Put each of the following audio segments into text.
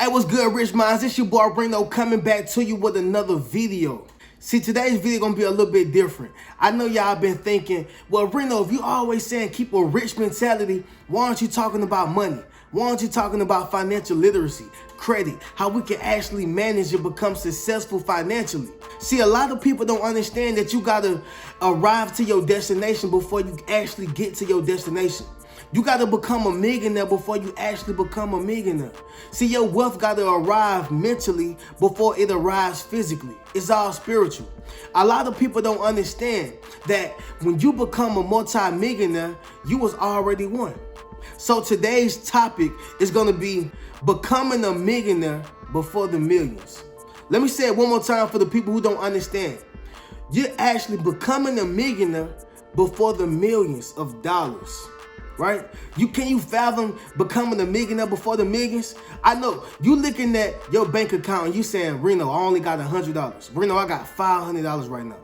Hey, what's good, Rich Minds? It's your boy Reno coming back to you with another video. See, today's video gonna be a little bit different. I know y'all been thinking, well, Reno, if you always saying keep a rich mentality, why aren't you talking about money? Why aren't you talking about financial literacy, credit, how we can actually manage and become successful financially? See, a lot of people don't understand that you gotta arrive to your destination before you actually get to your destination. You got to become a millionaire before you actually become a millionaire. See, your wealth got to arrive mentally before it arrives physically. It's all spiritual. A lot of people don't understand that when you become a multi-millionaire, you was already one. So today's topic is going to be becoming a millionaire before the millions. Let me say it one more time for the people who don't understand. You're actually becoming a millionaire before the millions of dollars. Right? Can you fathom becoming a millionaire before the millions? I know you looking at your bank account and you saying, Reno, I only got $100. Reno, I got $500 right now.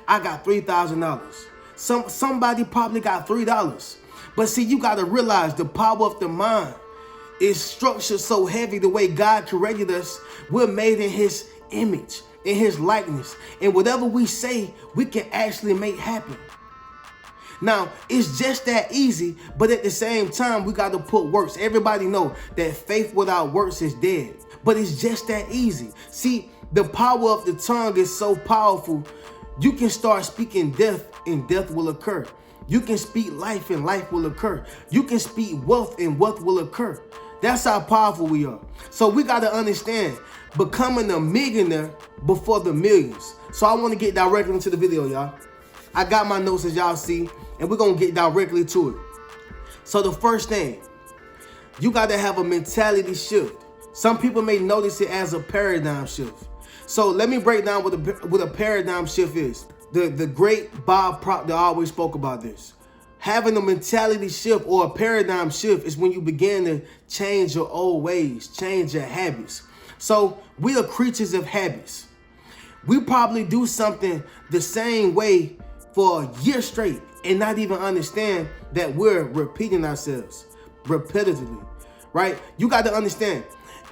I got $3,000. Somebody probably got $3. But see, you got to realize the power of the mind is structured so heavy. The way God created us, we're made in His image, in His likeness, and whatever we say, we can actually make happen. Now, it's just that easy, but at the same time, we got to put works. Everybody know that faith without works is dead, but it's just that easy. See, the power of the tongue is so powerful. You can start speaking death and death will occur. You can speak life and life will occur. You can speak wealth and wealth will occur. That's how powerful we are. So we got to understand becoming a millionaire before the millions. So I want to get directly into the video, y'all. I got my notes as y'all see, and we're going to get directly to it. So the first thing, you got to have a mentality shift. Some people may notice it as a paradigm shift. So let me break down what a paradigm shift is. The great Bob Proctor always spoke about this. Having a mentality shift or a paradigm shift is when you begin to change your old ways, change your habits. So we are creatures of habits. We probably do something the same way for a year straight and not even understand that we're repeating ourselves repetitively, right? You got to understand,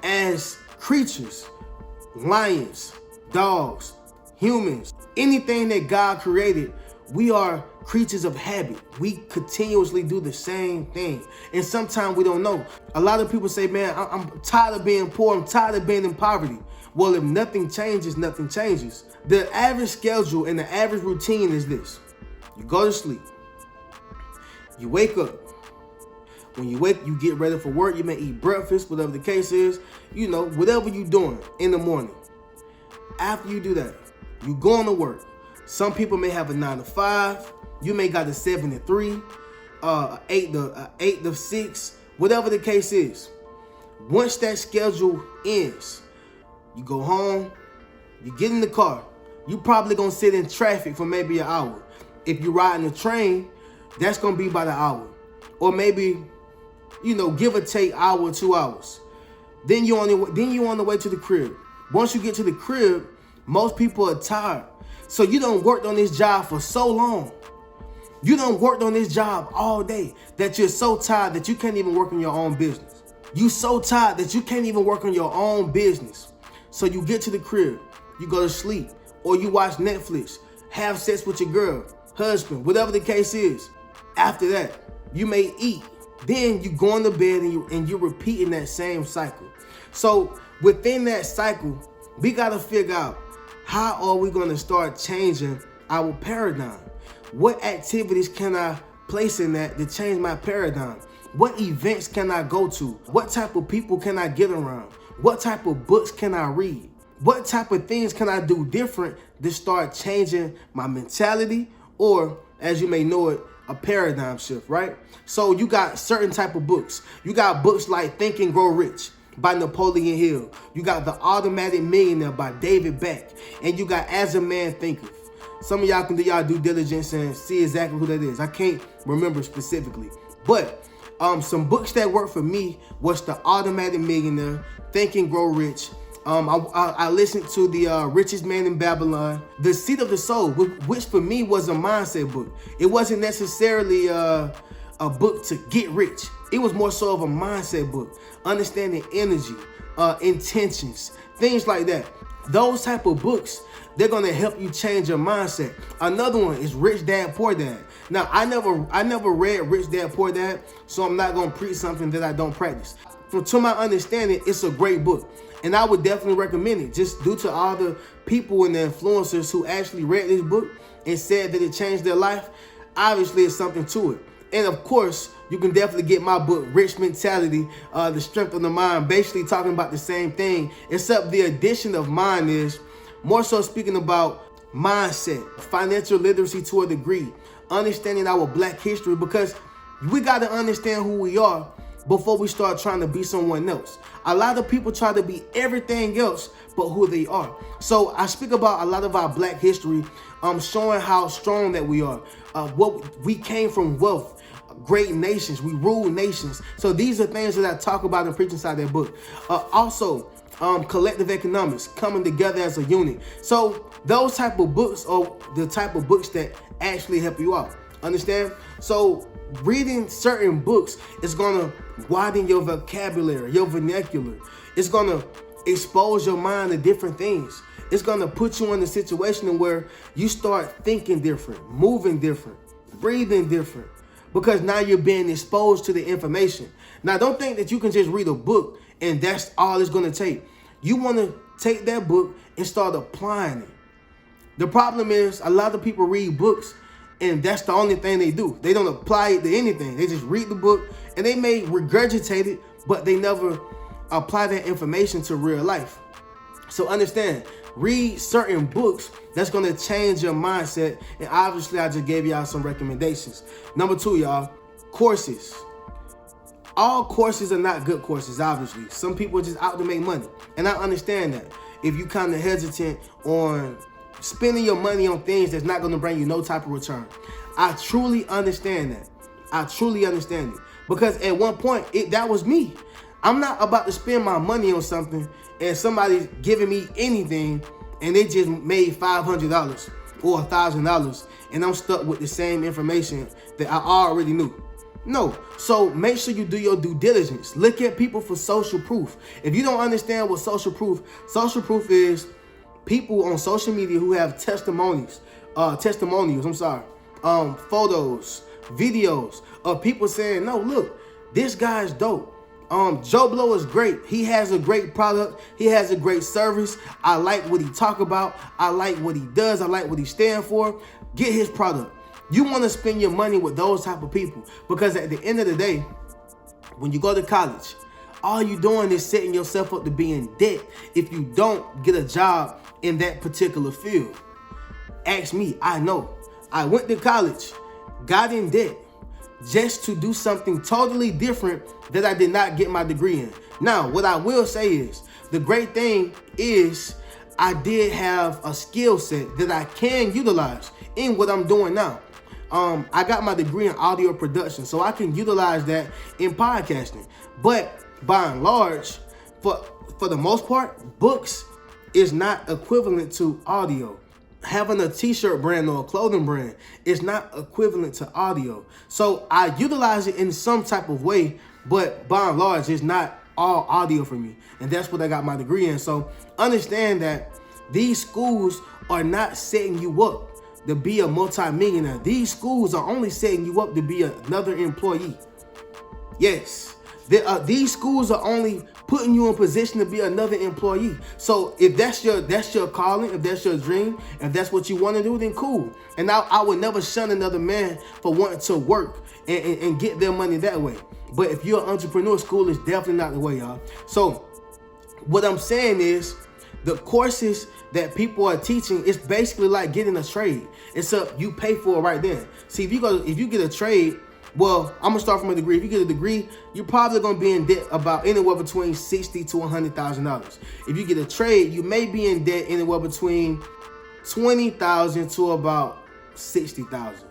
as creatures, lions, dogs, humans, anything that God created, we are creatures of habit. We continuously do the same thing. And sometimes we don't know. A lot of people say, man, I'm tired of being poor. I'm tired of being in poverty. Well, if nothing changes, nothing changes. The average schedule and the average routine is this. You go to sleep. You wake up. When you wake, you get ready for work. You may eat breakfast, whatever the case is. You know, whatever you're doing in the morning. After you do that, you go on to work. Some people may have a 9 to 5. You may got a 7 to 3, 8 to 6, whatever the case is. Once that schedule ends, you go home, you get in the car. You probably gonna sit in traffic for maybe an hour. If you're riding a train, that's gonna be about an hour. Or maybe, you know, give or take hour or 2 hours. Then you on the way to the crib. Once you get to the crib, most people are tired. So you done worked on this job for so long. You done worked on this job all day that you're so tired that you can't even work on your own business. You so tired that you can't even work on your own business. So you get to the crib, you go to sleep, or you watch Netflix, have sex with your girl, husband, whatever the case is. After that, you may eat. Then you go into bed and you're repeating that same cycle. So within that cycle, we got to figure out, how are we going to start changing our paradigm? What activities can I place in that to change my paradigm? What events can I go to? What type of people can I get around? What type of books can I read? What type of things can I do different to start changing my mentality, or, as you may know it, a paradigm shift, right? So you got certain type of books. You got books like Think and Grow Rich by Napoleon Hill. You got The Automatic Millionaire by David Beck. And you got As a Man Thinketh. Some of y'all can do y'all due diligence and see exactly who that is. I can't remember specifically. But some books that worked for me was The Automatic Millionaire, Think and Grow Rich. I listened to the Richest Man in Babylon, The Seat of the Soul, which for me was a mindset book. It wasn't necessarily a book to get rich. It was more so of a mindset book, understanding energy, intentions, things like that. Those type of books, they're gonna help you change your mindset. Another one is Rich Dad Poor Dad. Now, I never read Rich Dad Poor Dad, so I'm not gonna preach something that I don't practice. To my understanding, it's a great book, and I would definitely recommend it, just due to all the people and the influencers who actually read this book and said that it changed their life. Obviously, it's something to it. And of course, you can definitely get my book, Rich Mentality, The Strength of the Mind, basically talking about the same thing, except the addition of mind is more so speaking about mindset, financial literacy to a degree, understanding our Black history, because we got to understand who we are before we start trying to be someone else. A lot of people try to be everything else but who they are. So I speak about a lot of our Black history, showing how strong that we are. What we came from, wealth, great nations, we rule nations. So these are things that I talk about and preach inside that book. Also, collective economics, coming together as a unit. So those type of books are the type of books that actually help you out. Understand? So reading certain books is gonna widen your vocabulary, your vernacular. It's gonna expose your mind to different things. It's gonna put you in a situation where you start thinking different, moving different, breathing different, because now you're being exposed to the information. Now, don't think that you can just read a book and that's all it's gonna take. You wanna take that book and start applying it. The problem is a lot of people read books and that's the only thing they do. They don't apply it to anything. They just read the book and they may regurgitate it, but they never apply that information to real life. So understand, read certain books that's going to change your mindset. And obviously, I just gave y'all some recommendations. Number 2, y'all, courses. All courses are not good courses, obviously. Some people are just out to make money. And I understand that. If you kind of hesitant on spending your money on things that's not going to bring you no type of return. I truly understand that. I truly understand it. Because at one point, that was me. I'm not about to spend my money on something and somebody's giving me anything and they just made $500 or $1,000 and I'm stuck with the same information that I already knew. No. So make sure you do your due diligence. Look at people for social proof. If you don't understand what social proof is people on social media who have testimonials, photos, videos of people saying, no, look, this guy's dope. Joe Blow is great. He has a great product. He has a great service. I like what he talk about. I like what he does. I like what he stand for. Get his product. You want to spend your money with those type of people because at the end of the day, when you go to college, all you doing is setting yourself up to be in debt if you don't get a job in that particular field. Ask me, I know. I went to college, got in debt, just to do something totally different that I did not get my degree in. Now, what I will say is, the great thing is I did have a skill set that I can utilize in what I'm doing now. I got my degree in audio production, so I can utilize that in podcasting. But by and large, for the most part, books is not equivalent to audio. Having a t-shirt brand or a clothing brand is not equivalent to audio. So I utilize it in some type of way, but by and large, it's not all audio for me. And that's what I got my degree in. So understand that these schools are not setting you up to be a multimillionaire. These schools are only setting you up to be another employee. Yes, these schools are only putting you in position to be another employee. So if that's your calling, if that's your dream, if that's what you want to do, then cool. And I would never shun another man for wanting to work and get their money that way. But if you're an entrepreneur, school is definitely not the way, y'all. So what I'm saying is, the courses that people are teaching is basically like getting a trade. It's you pay for it right then. See, if you get a trade, well, I'm gonna start from a degree. If you get a degree, you're probably gonna be in debt about anywhere between $60,000 to $100,000. If you get a trade, you may be in debt anywhere between $20,000 to about $60,000,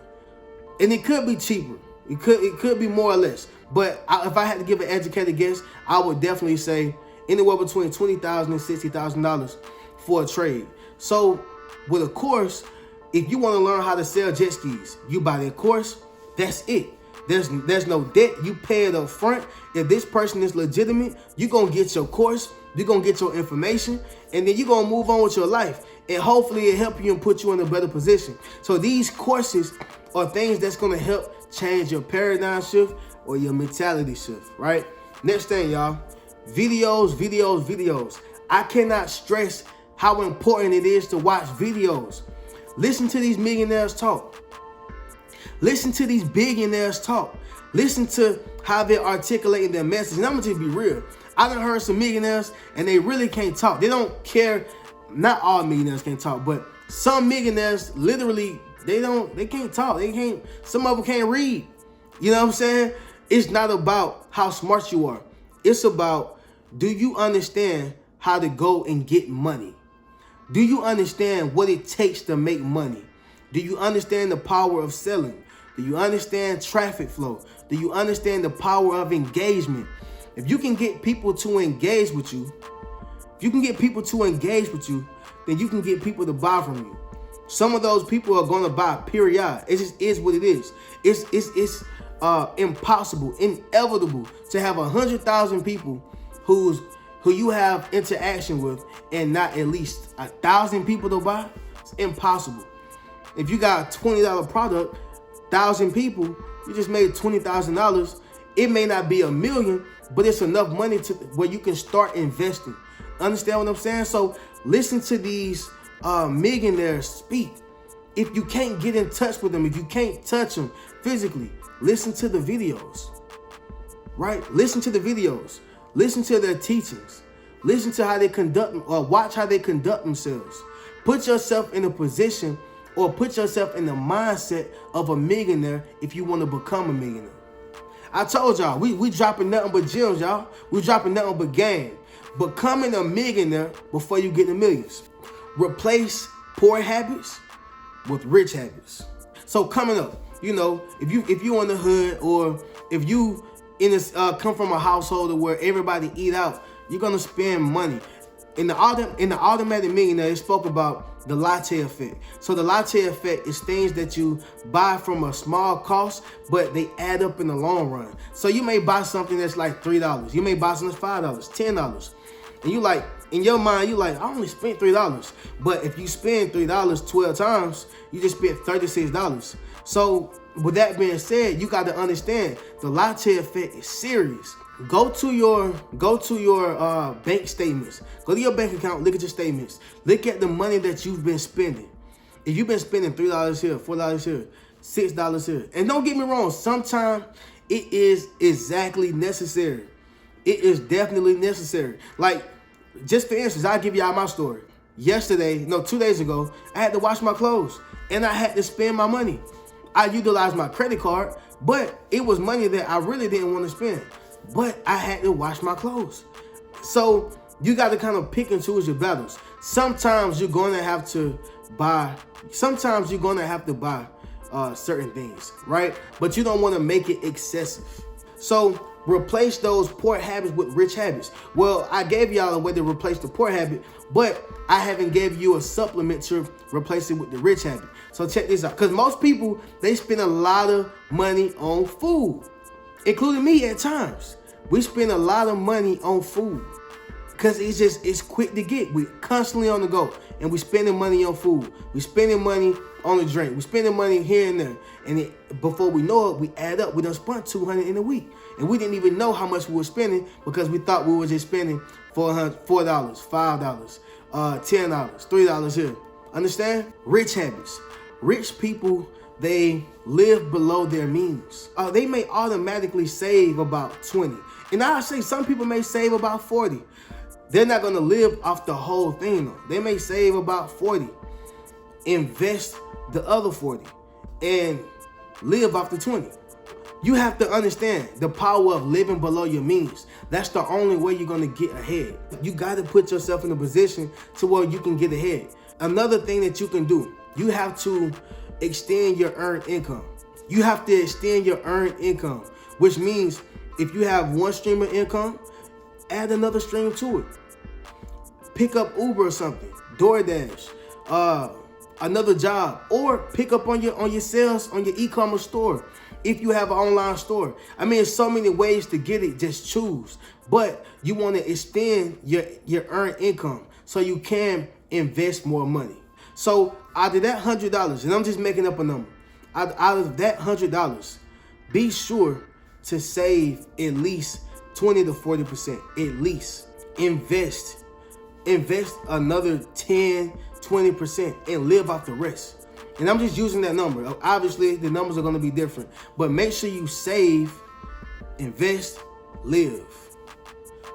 and it could be cheaper. It could be more or less. But if I had to give an educated guess, I would definitely say anywhere between $20,000 and $60,000 for a trade. So with a course, if you want to learn how to sell jet skis, you buy that course. That's it. There's no debt. You pay it up front. If this person is legitimate, you're going to get your course. You're going to get your information, and then you're going to move on with your life. And hopefully it help you and put you in a better position. So these courses are things that's going to help change your paradigm shift or your mentality shift, right? Next thing, y'all, videos. I cannot stress how important it is to watch videos. Listen to these millionaires talk. Listen to these billionaires talk. Listen to how they're articulating their message. And I'm going to just be real. I done heard some millionaires and they really can't talk. They don't care. Not all millionaires can talk, but some millionaires literally, they can't talk. Some of them can't read. You know what I'm saying? It's not about how smart you are. It's about, do you understand how to go and get money? Do you understand what it takes to make money? Do you understand the power of selling? Do you understand traffic flow? Do you understand the power of engagement? If you can get people to engage with you, then you can get people to buy from you. Some of those people are going to buy, period. It just is what it is. It's impossible, inevitable to have 100,000 people who you have interaction with and not at least 1,000 people to buy. It's impossible. If you got a $20 product, 1,000 people, you just made $20,000. It may not be $1 million, but it's enough money to where you can start investing. Understand what I'm saying? So listen to these millionaires speak. If you can't get in touch with them, if you can't touch them physically, listen to the videos, right? Listen to the videos. Listen to their teachings. Listen to how they conduct, or watch how they conduct themselves. Put yourself in a position, or put yourself in the mindset of a millionaire if you want to become a millionaire. I told y'all, we dropping nothing but gems, y'all. We dropping nothing but game. Becoming a millionaire before you get the millions. Replace poor habits with rich habits. So coming up, you know, if you in the hood, or if you come from a household where everybody eat out, you're gonna spend money. In the Automatic Millionaire, it spoke about the latte effect. So the latte effect is things that you buy from a small cost, but they add up in the long run. So you may buy something that's like $3. You may buy something that's $5, $10. And you like, in your mind, you like, I only spent $3. But if you spend $3 12 times, you just spent $36. So with that being said, you got to understand the latte effect is serious. Go to your bank statements. Go to your bank account, look at your statements. Look at the money that you've been spending. If you've been spending $3 here, $4 here, $6 here. And don't get me wrong, sometimes it is exactly necessary. It is definitely necessary. Like, just for instance, I'll give y'all my story. 2 days ago, I had to wash my clothes and I had to spend my money. I utilized my credit card, but it was money that I really didn't want to spend. But I had to wash my clothes. So you got to kind of pick and choose your battles. Sometimes you're going to have to buy certain things, right? But you don't want to make it excessive. So replace those poor habits with rich habits. Well, I gave y'all a way to replace the poor habit, but I haven't gave you a supplement to replace it with the rich habit. So check this out. Because most people, they spend a lot of money on food, including me at times. We spend a lot of money on food because it's quick to get. We're constantly on the go, and we're spending money on food. We're spending money on the drink. We're spending money here and there. And before we know it, we add up. We done spent $200 in a week. And we didn't even know how much we were spending because we thought we were just spending $4, $5, $10, $3 here. Understand? Rich habits. Rich people, they live below their means. They may automatically save about 20. And I say some people may save about 40. They're not going to live off the whole thing though. They may save about 40. Invest the other 40 and live off the 20. You have to understand the power of living below your means. That's the only way you're going to get ahead. You got to put yourself in a position to where you can get ahead. Another thing that you can do, you have to extend your earned income. You have to extend your earned income, which means if you have one stream of income, add another stream to it. Pick up Uber or something, DoorDash, another job, or pick up on your sales on your e-commerce store if you have an online store. I mean, there's so many ways to get it. Just choose. but you want to extend your earned income so you can invest more money. So out of that $100, and I'm just making up a number, out of that $100, be sure to save at least 20 to 40%. At least invest another 10, 20% and live off the rest. And I'm just using that number. Obviously, the numbers are going to be different, but make sure you save, invest, live.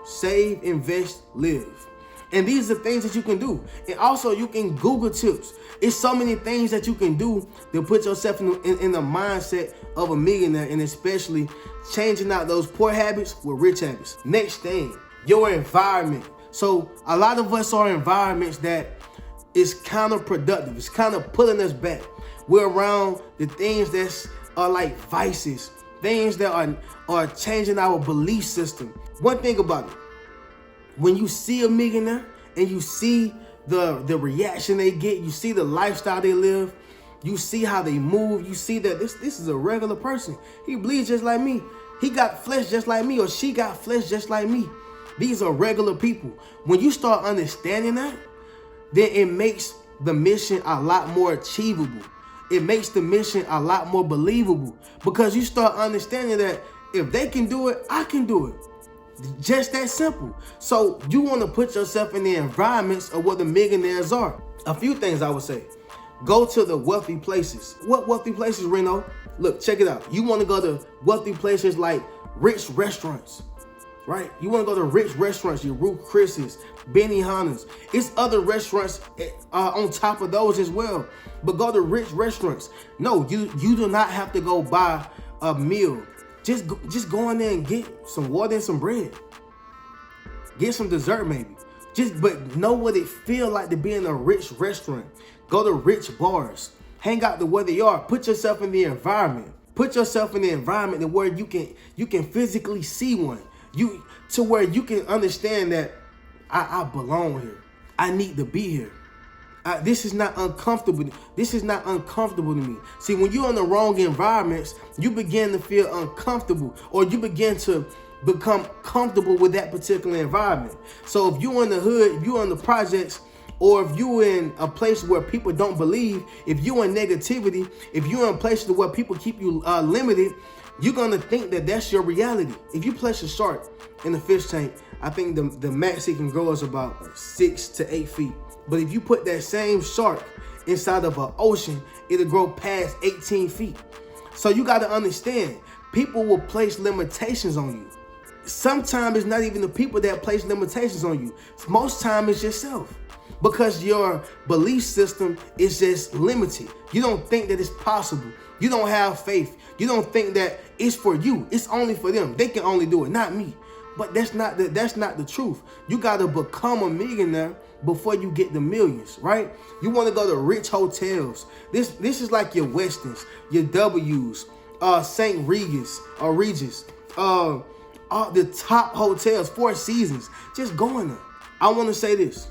Save, invest, live. And these are things that you can do. And also, you can Google tips. It's so many things that you can do to put yourself in the mindset of a millionaire, and especially changing out those poor habits with rich habits. Next thing, your environment. So a lot of us are in environments that is counterproductive. It's kind of pulling us back. We're around the things that are like vices, things that are changing our belief system. One thing about it, when you see a millionaire and you see the reaction they get, you see the lifestyle they live, you see how they move, you see that this is a regular person. He bleeds just like me. He got flesh just like me, or she got flesh just like me. These are regular people. When you start understanding that, then it makes the mission a lot more achievable. It makes the mission a lot more believable, because you start understanding that if they can do it, I can do it. Just that simple. So you want to put yourself in the environments of what the millionaires are. A few things I would say. Go to the wealthy places. What wealthy places, Reno? Look, check it out. You want to go to wealthy places like rich restaurants, right? You want to go to rich restaurants, your Ruth Chris's, Benihana's. It's other restaurants on top of those as well. But go to rich restaurants. No, you do not have to go buy a meal. Just go in there and get some water and some bread. Get some dessert maybe. But know what it feel like to be in a rich restaurant. Go to rich bars. Hang out to where they are. Put yourself in the environment. Put yourself in the environment to where you can physically see one. To where you can understand that I belong here. I need to be here. This is not uncomfortable. This is not uncomfortable to me. See, when you're in the wrong environments, you begin to feel uncomfortable, or you begin to become comfortable with that particular environment. So if you're in the hood, if you're in the projects, or if you're in a place where people don't believe, if you're in negativity, if you're in places where people keep you limited, you're going to think that that's your reality. If you place a shark in a fish tank, I think the max it can grow is about 6 to 8 feet. But if you put that same shark inside of an ocean, it'll grow past 18 feet. So you got to understand, people will place limitations on you. Sometimes it's not even the people that place limitations on you. Most time it's yourself, because your belief system is just limited. You don't think that it's possible. You don't have faith. You don't think that it's for you. It's only for them. They can only do it, not me. But that's not the truth. You got to become a millionaire before you get the millions, right? You want to go to rich hotels. This is like your Westons, your W's, St. Regis or Regis, the top hotels, Four Seasons. Just go in there. I want to say this.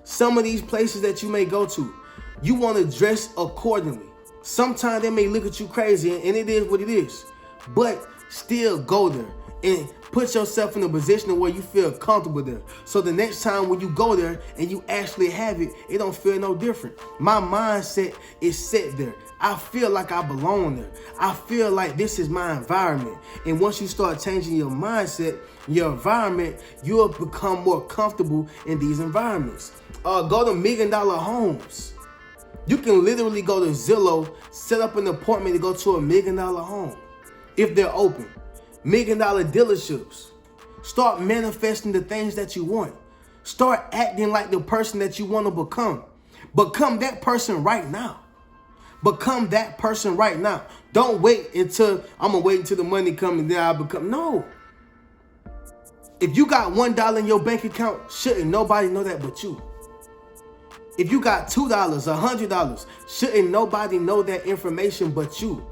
Some of these places that you may go to, you want to dress accordingly. Sometimes they may look at you crazy, and it is what it is. But still go there and put yourself in a position where you feel comfortable there. So the next time when you go there and you actually have it, it don't feel no different. My mindset is set there. I feel like I belong there. I feel like this is my environment. And once you start changing your mindset, your environment, you'll become more comfortable in these environments. Go to $1 million homes. You can literally go to Zillow, set up an appointment to go to $1 million home if they're open. $1 million dealerships. Start manifesting the things that you want. Start acting like the person that you want to become. Become that person right now. Become that person right now. Don't wait until I'm gonna wait until the money comes and then I'll become. No. If you got $1 in your bank account, shouldn't nobody know that but you. If you got $2, $100, shouldn't nobody know that information but you.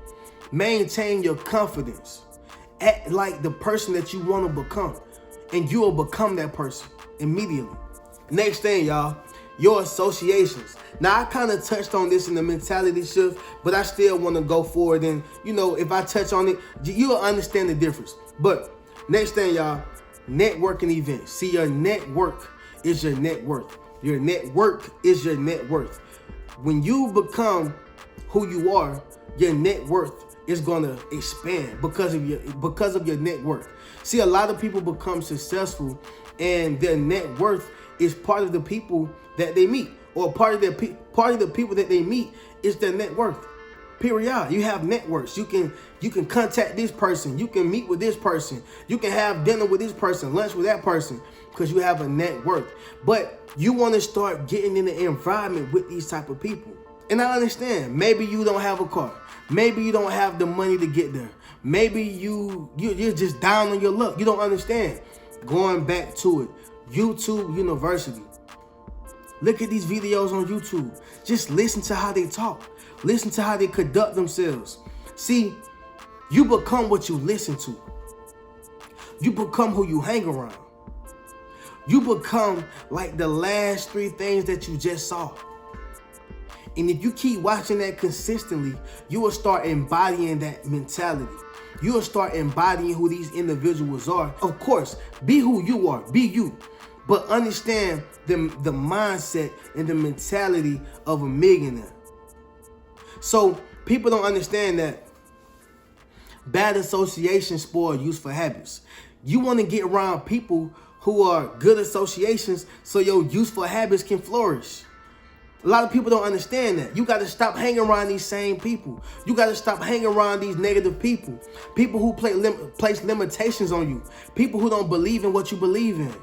Maintain your confidence. Act like the person that you want to become, and you will become that person immediately. Next thing, y'all, your associations. Now, I kind of touched on this in the mentality shift, but I still want to go forward. And, if I touch on it, you'll understand the difference. But next thing, y'all, Networking events. See, your network is your net worth. Your network is your net worth. When you become who you are, your net worth is gonna expand because of your net worth. See, a lot of people become successful, and their net worth is part of the people that they meet, or part of the people that they meet is their net worth. Period. You have networks. You can contact this person. You can meet with this person. You can have dinner with this person, lunch with that person, because you have a net worth. But you want to start getting in the environment with these type of people. And I understand. Maybe you don't have a car. Maybe you don't have the money to get there. Maybe you're just down on your luck. You don't understand. Going back to it, YouTube University. Look at these videos on YouTube. Just listen to how they talk. Listen to how they conduct themselves. See, you become what you listen to. You become who you hang around. You become like the last 3 things that you just saw. And if you keep watching that consistently, you will start embodying that mentality. You will start embodying who these individuals are. Of course, be who you are. Be you. But understand the mindset and the mentality of a millionaire. So people don't understand that bad associations spoil useful habits. You want to get around people who are good associations so your useful habits can flourish. A lot of people don't understand that. You got to stop hanging around these same people. You got to stop hanging around these negative people. People who place limitations on you. People who don't believe in what you believe in.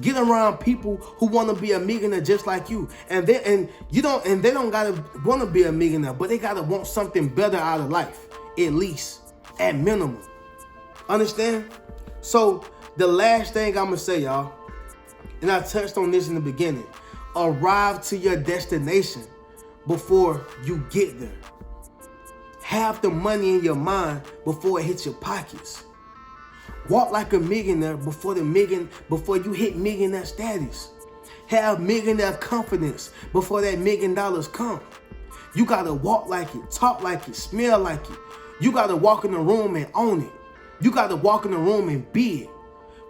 Get around people who want to be a millionaire just like you. And they don't gotta want to be a millionaire, but they gotta want something better out of life. At least. At minimum. Understand? So the last thing I'm gonna say, y'all, and I touched on this in the beginning. Arrive to your destination before you get there. Have the money in your mind before it hits your pockets. Walk like a millionaire before you hit millionaire status. Have millionaire confidence before that $1 million come. You gotta walk like it, talk like it, smell like it. You gotta walk in the room and own it. You gotta walk in the room and be it.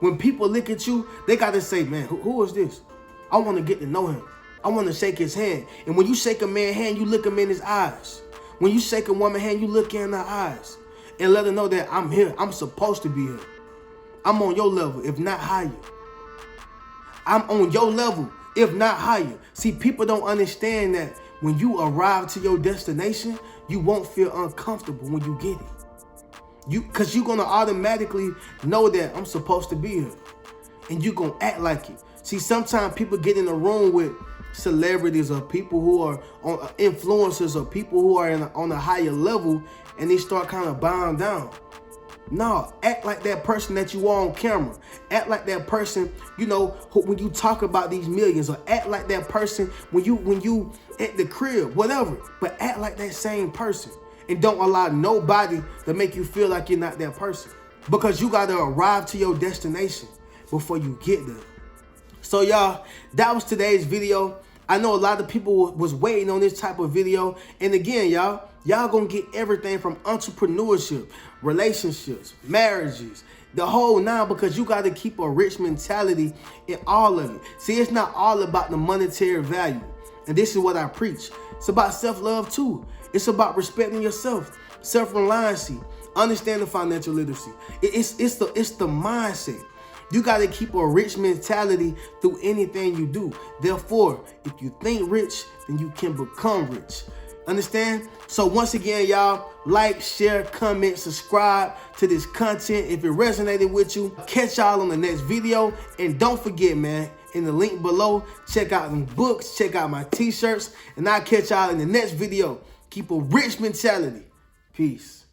When people look at you, they gotta say, man, who is this? I want to get to know him. I want to shake his hand. And when you shake a man's hand, you look him in his eyes. When you shake a woman's hand, you look in her eyes and let her know that I'm here. I'm supposed to be here. I'm on your level, if not higher. I'm on your level, if not higher. See, people don't understand that when you arrive to your destination, you won't feel uncomfortable when you get it. Because you're going to automatically know that I'm supposed to be here. And you're going to act like it. See, sometimes people get in a room with celebrities or people who are influencers or people who are on a higher level, and they start kind of bowing down. No, act like that person that you are on camera. Act like that person, when you talk about these millions, or act like that person when you at the crib, whatever. But act like that same person, and don't allow nobody to make you feel like you're not that person, because you got to arrive to your destination before you get there. So y'all, that was today's video. I know a lot of people was waiting on this type of video. And again, y'all gonna get everything from entrepreneurship, relationships, marriages, the whole 9, because you got to keep a rich mentality in all of it. See, it's not all about the monetary value. And this is what I preach. It's about self-love too. It's about respecting yourself, self-reliancy, understanding financial literacy. It's the mindset. You got to keep a rich mentality through anything you do. Therefore, if you think rich, then you can become rich. Understand? So once again, y'all, like, share, comment, subscribe to this content if it resonated with you. Catch y'all on the next video. And don't forget, man, in the link below, check out them books, check out my t-shirts, and I'll catch y'all in the next video. Keep a rich mentality. Peace.